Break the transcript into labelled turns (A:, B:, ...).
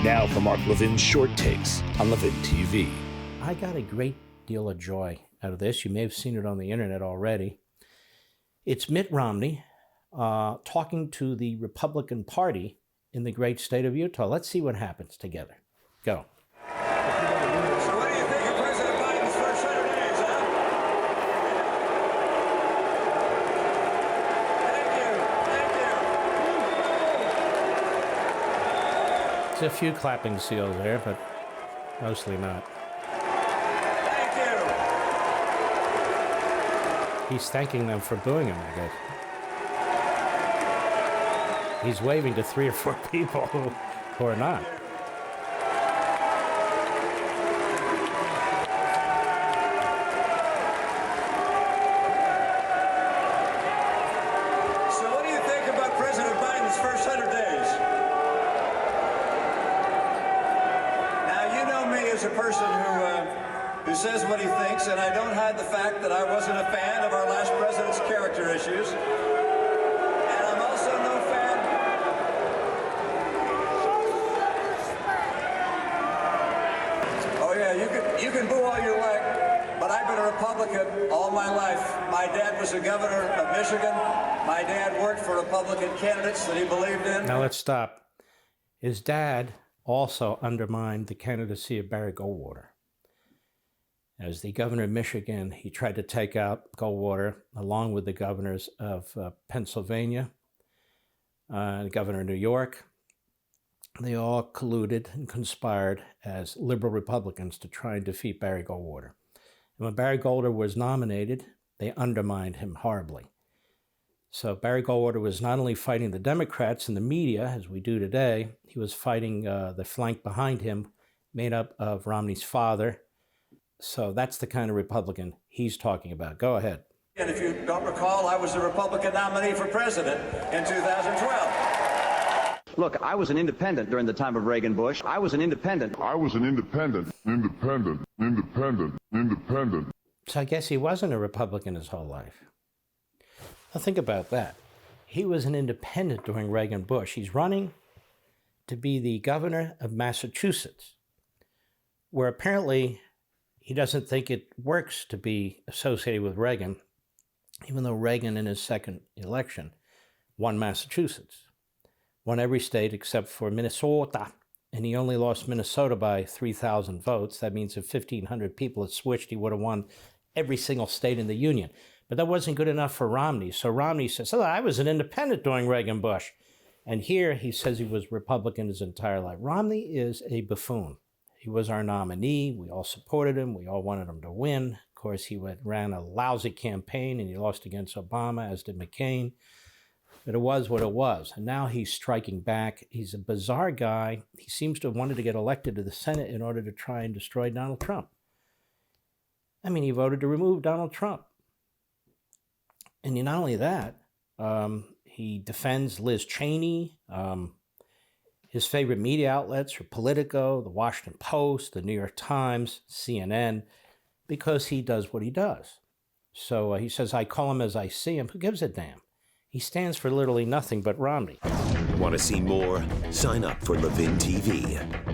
A: Now for Mark Levin's short takes on LevinTV.
B: I got a great deal of joy out of this. You may have seen it on the internet already. It's Mitt Romney talking to the Republican Party in the great state of Utah. Let's see what happens together. Go.
C: So what do you think of President Biden's first 100 days, huh? Thank you.
B: There's a few clapping seals there, but mostly not.
C: Thank you.
B: He's thanking them for booing him, I guess. He's waving to 3 or 4 people who are not.
C: So what do you think about President Biden's first 100 days? Now, you know me as a person who says what he thinks, and I don't hide the fact that I wasn't a fan of our last president's character issues. And I'm also no fan. Oh yeah, you can boo all you like, but I've been a Republican all my life. My dad was a governor of Michigan. My dad worked for Republican candidates that he believed in.
B: Now let's stop. His dad also undermined the candidacy of Barry Goldwater. As the governor of Michigan, he tried to take out Goldwater along with the governors of Pennsylvania, the governor of New York. They all colluded and conspired as liberal Republicans to try and defeat Barry Goldwater. And when Barry Goldwater was nominated, they undermined him horribly. So Barry Goldwater was not only fighting the Democrats and the media, as we do today, he was fighting the flank behind him, made up of Romney's father. So that's the kind of Republican he's talking about. Go ahead.
C: And if you don't recall, I was the Republican nominee for president in 2012.
D: Look, I was an independent during the time of Reagan Bush. I was an independent.
B: Independent. So I guess he wasn't a Republican his whole life. Now think about that. He was an independent during Reagan Bush. He's running to be the governor of Massachusetts, where apparently he doesn't think it works to be associated with Reagan, even though Reagan in his second election won Massachusetts, won every state except for Minnesota, and he only lost Minnesota by 3,000 votes. That means if 1,500 people had switched, he would have won every single state in the union. But that wasn't good enough for Romney. So Romney says, oh, I was an independent during Reagan Bush. And here he says he was Republican his entire life. Romney is a buffoon. He was our nominee. We all supported him. We all wanted him to win. Of course, he ran a lousy campaign and he lost against Obama, as did McCain. But it was what it was. And now he's striking back. He's a bizarre guy. He seems to have wanted to get elected to the Senate in order to try and destroy Donald Trump. I mean, he voted to remove Donald Trump. And not only that, he defends Liz Cheney. His favorite media outlets are Politico, the Washington Post, the New York Times, CNN, because he does what he does. So he says, I call him as I see him. Who gives a damn? He stands for literally nothing but Romney.
E: Want to see more? Sign up for LevinTV.